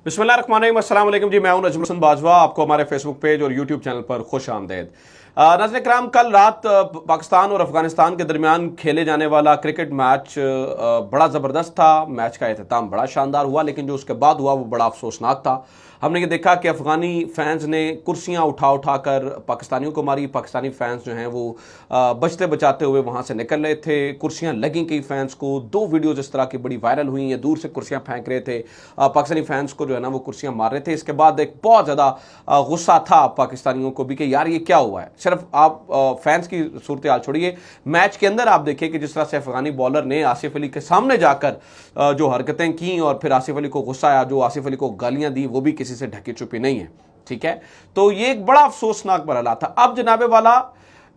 बिस्मिल्लाहिर्रहमानिर्रहीम, अस्सलाम वालेकुम जी। मैं हूं नजमुल हसन बाजवा। आपको हमारे फेसबुक पेज और यूट्यूब चैनल पर खुश आमदेद। नाज़रीन कराम, कल रात पाकिस्तान और अफगानिस्तान के दरमियान खेले जाने वाला क्रिकेट मैच बड़ा ज़बरदस्त था। मैच का एहतमाम बड़ा शानदार हुआ, लेकिन जो उसके बाद हुआ वो बड़ा अफसोसनाक था। हमने ये देखा कि अफगानी फैंस ने कुर्सियां उठा उठा कर पाकिस्तानियों को मारी। पाकिस्तानी फैंस जो हैं वो बचते बचाते हुए वहाँ से निकल रहे थे। कुर्सियां लगी कई फैंस को। दो वीडियोज़ इस तरह की बड़ी वायरल हुई हैं। दूर से कुर्सियां फेंक रहे थे, पाकिस्तानी फैंस को जो है ना वो कुर्सियां मार रहे थे। इसके बाद एक बहुत ज़्यादा गुस्सा था पाकिस्तानियों को भी कि यार ये क्या हुआ है। सिर्फ आप फैंस की सूरत हाल छोड़िए, मैच के अंदर आप देखिए कि जिस तरह से अफगानी बॉलर ने आसिफ अली के सामने जाकर जो हरकतें की और फिर आसिफ अली को गुस्सा आया, जो आसिफ अली को गालियां दी, वो भी किसी से ढकी छुपी नहीं है। ठीक है, तो ये एक बड़ा अफसोसनाक मरहला था। अब जनाबे वाला,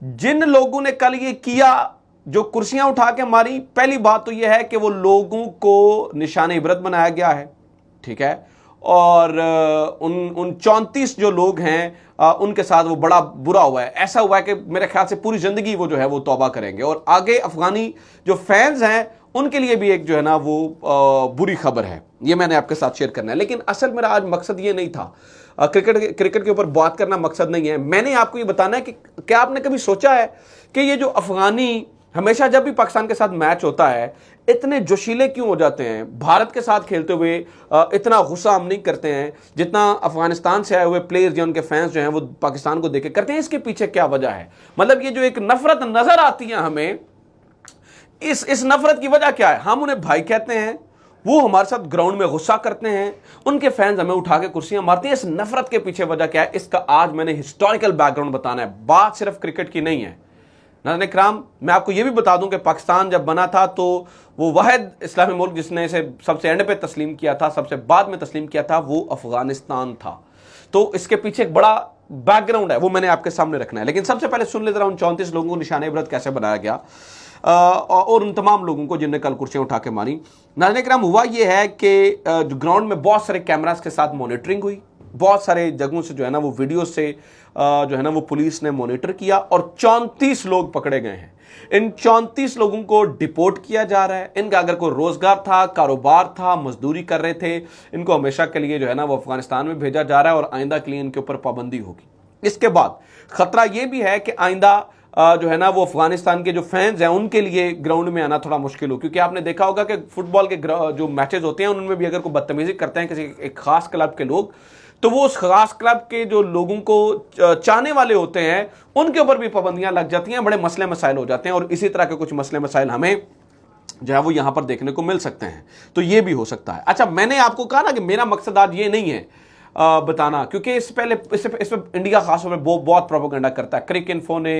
जिन लोगों ने कल ये किया, जो कुर्सियां उठा के मारी, पहली बात तो यह है कि वो लोगों को निशान इबरत बनाया गया है। ठीक है, और उन 34 जो लोग हैं उनके साथ वो बड़ा बुरा हुआ है। ऐसा हुआ है कि मेरे ख्याल से पूरी जिंदगी वो जो है वो तौबा करेंगे। और आगे अफगानी जो फैंस हैं उनके लिए भी एक जो है ना वो बुरी खबर है। ये मैंने आपके साथ शेयर करना है, लेकिन असल मेरा आज मकसद ये नहीं था। क्रिकेट के ऊपर बात करना मकसद नहीं है। मैंने आपको ये बताना है कि क्या आपने कभी सोचा है कि ये जो अफगानी हमेशा जब भी पाकिस्तान के साथ मैच होता है इतने जोशीले क्यों हो जाते हैं? भारत के साथ खेलते हुए इतना गुस्सा हम नहीं करते हैं जितना अफगानिस्तान से आए हुए प्लेयर्स या उनके फैंस जो हैं वो पाकिस्तान को देख के करते हैं। इसके पीछे क्या वजह है? मतलब ये जो एक नफरत नजर आती है हमें, इस नफरत की वजह क्या है? हम उन्हें भाई कहते हैं, वो हमारे साथ ग्राउंड में गुस्सा करते हैं, उनके फैंस हमें उठा के कुर्सियां मारते हैं। इस नफरत के पीछे वजह क्या है? इसका आज मैंने हिस्टोरिकल बैकग्राउंड बताना है। बात सिर्फ क्रिकेट की नहीं है। नाज़रीन इकराम, मैं आपको यह भी बता दूं कि पाकिस्तान जब बना था तो वो वाहिद इस्लामी मुल्क जिसने इसे सबसे एंड पे तस्लीम किया था, सबसे बाद में तस्लीम किया था, वो अफगानिस्तान था। तो इसके पीछे एक बड़ा बैकग्राउंड है, वो मैंने आपके सामने रखना है। लेकिन सबसे पहले सुन ले जरा उन 34 लोगों को निशान इबरत कैसे बनाया गया और उन तमाम लोगों को जिनने कल कुर्सियां उठा के मारी। नाज़रीन इकराम, हुआ यह है कि जो ग्राउंड में बहुत सारे कैमरास के साथ मॉनिटरिंग हुई, बहुत सारे जगहों से जो है ना वो वीडियो से जो है ना वो पुलिस ने मॉनिटर किया और 34 लोग पकड़े गए हैं। इन 34 लोगों को डिपोर्ट किया जा रहा है। इनका अगर कोई रोजगार था, कारोबार था, मजदूरी कर रहे थे, इनको हमेशा के लिए जो है ना वो अफगानिस्तान में भेजा जा रहा है और आइंदा के लिए इनके ऊपर पाबंदी होगी। इसके बाद खतरा यह भी है कि आइंदा जो है ना वो अफगानिस्तान के जो फैंस हैं उनके लिए ग्राउंड में आना थोड़ा मुश्किल हो, क्योंकि आपने देखा होगा कि फुटबॉल के जो मैचेस होते हैं उनमें भी अगर कोई बदतमीजी करते हैं किसी एक खास क्लब के लोग, तो वो उस खास क्लब के जो लोगों को चाहने वाले होते हैं उनके ऊपर भी पाबंदियां लग जाती हैं, बड़े मसले मसाइल हो जाते हैं। और इसी तरह के कुछ मसले मसाइल हमें जो है वो यहां पर देखने को मिल सकते हैं। तो ये भी हो सकता है। अच्छा, मैंने आपको कहा ना कि मेरा मकसद आज ये नहीं है बताना, क्योंकि इस पे इंडिया खासतौर पर बहुत प्रोपेगेंडा करता है। क्रिक इन्फो ने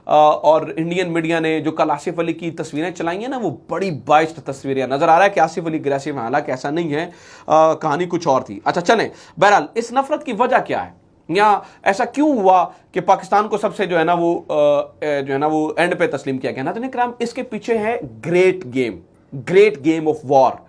और इंडियन मीडिया ने जो कल आसिफ अली की तस्वीरें चलाई हैं ना, वो बड़ी बाइस्ड तस्वीरें। नजर आ रहा है कि आसिफ अली अग्रेसिव है, हालांकि ऐसा नहीं है, कहानी कुछ और थी। अच्छा चलें, बहरहाल इस नफरत की वजह क्या है या ऐसा क्यों हुआ कि पाकिस्तान को सबसे जो है ना वो एंड पे तस्लीम किया गया? नाज़रीन इकराम, इसके पीछे है ग्रेट गेम ऑफ वॉर।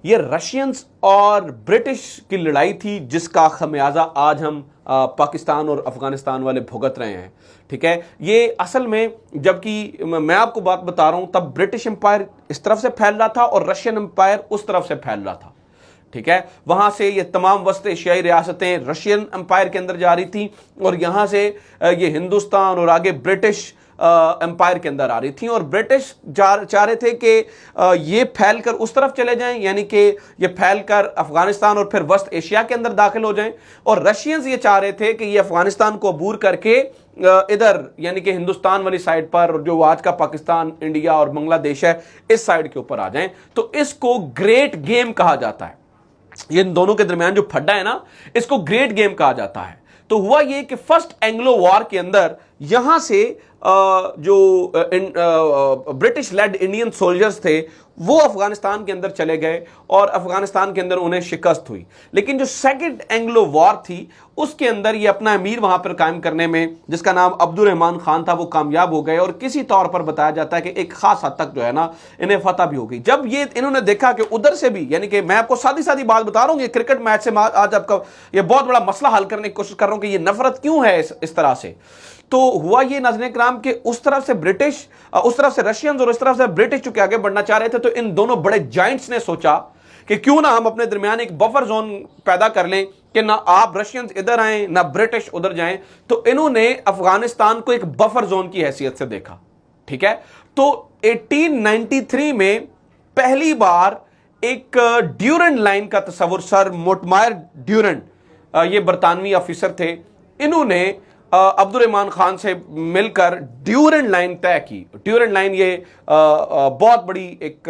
ये रशियंस और ब्रिटिश की लड़ाई थी जिसका खमियाजा आज हम पाकिस्तान और अफगानिस्तान वाले भुगत रहे हैं। ठीक है, ये असल में जबकि मैं आपको बात बता रहा हूं तब ब्रिटिश एम्पायर इस तरफ से फैल रहा था और रशियन एम्पायर उस तरफ से फैल रहा था। ठीक है, वहां से ये तमाम वस्त एशियाई रियासतें रशियन एम्पायर के अंदर जा रही थी और यहां से ये हिंदुस्तान और आगे ब्रिटिश एम्पायर के अंदर आ रही थी। और ब्रिटिश चाह रहे थे कि ये फैलकर उस तरफ चले जाएं, यानी कि ये फैलकर अफगानिस्तान और फिर वस्त एशिया के अंदर दाखिल हो जाएं। और रशियंस ये चाह रहे थे कि ये अफगानिस्तान को अबूर करके इधर यानी कि हिंदुस्तान वाली साइड पर, जो आज का पाकिस्तान, इंडिया और बांग्लादेश है, इस साइड के ऊपर आ जाएं। तो इसको ग्रेट गेम कहा जाता है। ये इन दोनों के दरमियान जो फड्डा है ना, इसको ग्रेट गेम कहा जाता है। तो हुआ ये कि फर्स्ट एंग्लो वॉर के अंदर यहां से जो ब्रिटिश लेड इंडियन सोल्जर्स थे वो अफगानिस्तान के अंदर चले गए और अफगानिस्तान के अंदर उन्हें शिकस्त हुई। लेकिन जो सेकंड एंग्लो वॉर थी उसके अंदर ये अपना अमीर वहां पर कायम करने में, जिसका नाम अब्दुल रहमान खान था, वो कामयाब हो गए और किसी तौर पर बताया जाता है कि एक खास हद तक जो है ना इन्हें फतह भी हो गई। जब ये इन्होंने देखा कि उधर से भी, यानी कि मैं आपको सादी सादी बात बता रहा हूं, ये क्रिकेट मैच से आज आपका ये बहुत बड़ा मसला हल करने की कोशिश कर रहा हूं कि ये नफरत क्यों है इस तरह से। तो हुआ ये नाज़रीन इकराम के उस तरफ से ब्रिटिश, उस तरफ से रशियंस और इस तरफ से ब्रिटिश चूंकि आगे बढ़ना चाह रहे थे, तो इन दोनों बड़े जाइंट्स ने सोचा कि क्यों ना हम अपने दरमियान एक बफर जोन पैदा कर लें कि ना आप रशियंस इधर आए ना ब्रिटिश उधर जाएं। तो इन्होंने अफगानिस्तान को एक बफर जोन की हैसियत से देखा, ठीक है। तो 1893 में पहली बार एक ड्यूरेंट लाइन का तस्वर, सर मोटमायर ड्यूरेंट, ये बरतानवी ऑफिसर थे, इन्होंने अब्दुर्रहमान खान से मिलकर ड्यूरेंट लाइन तय की। ड्यूरेंट लाइन ये बहुत बड़ी एक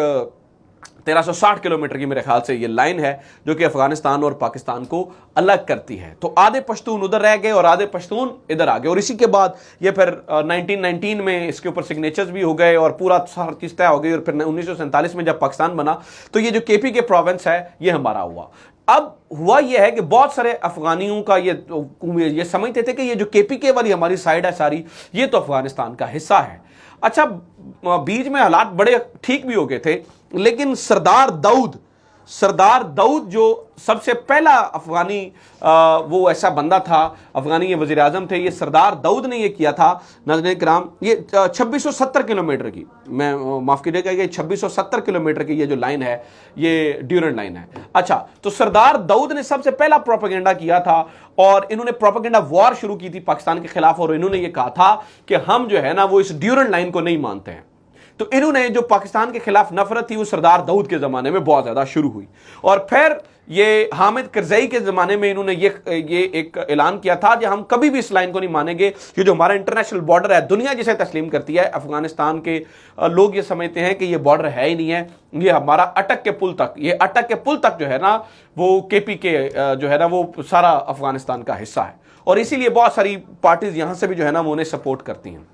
1360 किलोमीटर की मेरे ख्याल से ये लाइन है जो कि अफगानिस्तान और पाकिस्तान को अलग करती है। तो आधे पश्तून उधर रह गए और आधे पश्तून इधर आ गए, और इसी के बाद ये फिर 1919 में इसके ऊपर सिग्नेचर्स भी हो गए और पूरा हर चीज़ तय हो गई। और फिर 1947 में जब पाकिस्तान बना तो ये जो केपी के प्रोविंस है ये हमारा हुआ। अब हुआ यह है कि बहुत सारे अफगानियों का ये समझते थे कि ये जो केपीके वाली हमारी साइड है सारी, ये तो अफगानिस्तान का हिस्सा है। अच्छा, बीच में हालात बड़े ठीक भी हो गए थे, लेकिन सरदार दाऊद जो सबसे पहला अफगानी वो ऐसा बंदा था, अफगानी ये वज़ीर आज़म थे, ये सरदार दाऊद ने ये किया था नाज़रीन किराम। ये 2670 किलोमीटर की, मैं माफ़ कीजिएगा, ये 2670 किलोमीटर की ये जो लाइन है ये ड्यूरेंट लाइन है। अच्छा, तो सरदार दाऊद ने सबसे पहला प्रोपेगेंडा किया था और इन्होंने प्रोपेगेंडा वॉर शुरू की थी पाकिस्तान के खिलाफ, और इन्होंने ये कहा था कि हम जो है ना वो इस ड्यूरेंट लाइन को नहीं मानते हैं। तो इन्होंने जो पाकिस्तान के खिलाफ नफरत थी वो सरदार दाऊद के ज़माने में बहुत ज़्यादा शुरू हुई, और फिर ये हामिद करज़ई के ज़माने में इन्होंने ये एक ऐलान किया था कि हम कभी भी इस लाइन को नहीं मानेंगे। ये जो हमारा इंटरनेशनल बॉर्डर है, दुनिया जिसे तस्लीम करती है, अफगानिस्तान के लोग ये समझते हैं कि ये बॉर्डर है ही नहीं है, ये हमारा अटक के पुल तक, ये अटक के पुल तक जो है ना वो केपी के जो है ना वो सारा अफगानिस्तान का हिस्सा है, और इसीलिए बहुत सारी पार्टीज यहाँ से भी जो है ना वो उन्हें सपोर्ट करती हैं।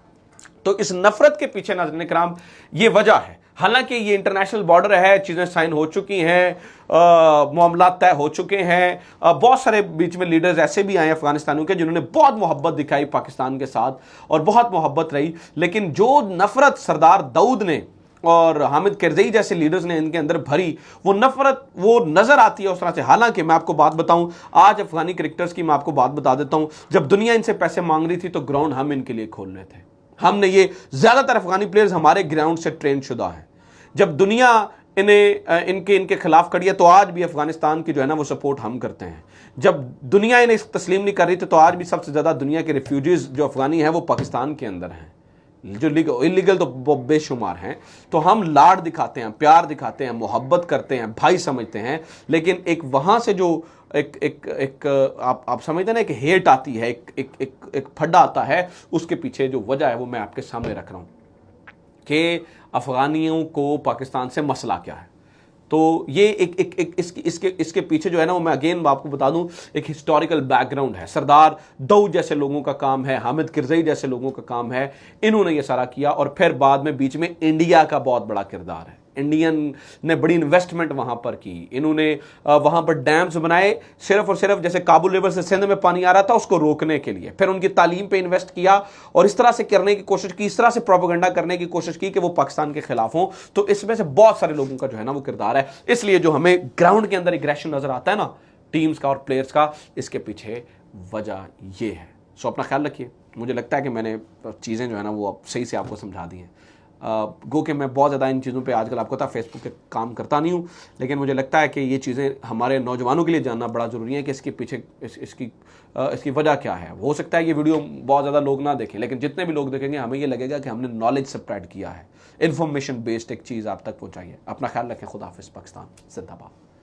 तो इस नफरत के पीछे नाज़रीन किराम ये वजह है। हालांकि ये इंटरनेशनल बॉर्डर है, चीज़ें साइन हो चुकी हैं, मामला तय हो चुके हैं, बहुत सारे बीच में लीडर्स ऐसे भी आए अफगानिस्तानियों के जिन्होंने बहुत मोहब्बत दिखाई पाकिस्तान के साथ और बहुत मोहब्बत रही, लेकिन जो नफरत सरदार दाऊद ने और हामिद करज़ई जैसे लीडर्स ने इनके अंदर भरी, वो नफरत वो नजर आती है उस तरह से। हालांकि मैं आपको बात बताऊं, आज अफगानी क्रिकेटर्स की मैं आपको बात बता देता हूं, जब दुनिया इनसे पैसे मांग रही थी तो ग्राउंड हम इनके लिए खोल रहे थे। हमने ये ज्यादातर अफगानी प्लेयर्स हमारे ग्राउंड से ट्रेन शुदा हैं। जब दुनिया इनके खिलाफ खड़ी है तो आज भी अफगानिस्तान की जो है ना वो सपोर्ट हम करते हैं। जब दुनिया इन्हें तस्लीम नहीं कर रही थी तो आज भी सबसे ज्यादा दुनिया के रिफ्यूजीज जो अफगानी हैं वो पाकिस्तान के अंदर हैं, जो इलीगल तो बेशुमार हैं। तो हम लाड दिखाते हैं, प्यार दिखाते हैं, मोहब्बत करते हैं, भाई समझते हैं, लेकिन एक वहां से जो एक आप समझते हैं ना, एक हेट आती है, एक फड्डा आता है, उसके पीछे जो वजह है वो मैं आपके सामने रख रहा हूं कि अफगानियों को पाकिस्तान से मसला क्या है। तो ये इसके पीछे जो है ना वो मैं अगेन आपको बता दूं एक हिस्टोरिकल बैकग्राउंड है। सरदार दाऊद जैसे लोगों का काम है, हामिद करज़ई जैसे लोगों का काम है, इन्होंने ये सारा किया। और फिर बाद में बीच में इंडिया का बहुत बड़ा किरदार है, इंडियन ने बड़ी इन्वेस्टमेंट वहां पर की, इन्होंने वहां पर डैम्स बनाए सिर्फ और सिर्फ जैसे काबुल रिवर से सिंध में पानी आ रहा था उसको रोकने के लिए। फिर उनकी तालीम पे इन्वेस्ट किया और इस तरह से करने की कोशिश की, इस तरह से प्रोपेगेंडा करने की कोशिश की कि वो पाकिस्तान के खिलाफ हो। तो इसमें से बहुत सारे लोगों का जो है ना वो किरदार है। इसलिए जो हमें ग्राउंड के अंदर एग्रेशन नजर आता है ना टीम्स का और प्लेयर्स का, इसके पीछे वजह ये है। सो अपना ख्याल रखिए। मुझे लगता है कि मैंने चीज़ें जो है ना वो अब सही से आपको समझा दी हैं। गो कि मैं बहुत ज़्यादा इन चीज़ों पे आजकल आपको पता फेसबुक पे काम करता नहीं हूँ, लेकिन मुझे लगता है कि ये चीज़ें हमारे नौजवानों के लिए जानना बड़ा ज़रूरी है कि इसके पीछे इसकी वजह क्या है। हो सकता है ये वीडियो बहुत ज़्यादा लोग ना देखें, लेकिन जितने भी लोग देखेंगे हमें ये लगेगा कि हमने नॉलेज स्प्रेड किया है, इन्फॉर्मेशन बेस्ड एक चीज़ आप तक पहुँचाई है। अपना ख्याल रखें। खुदा हाफिज़। पाकिस्तान जिंदाबाद।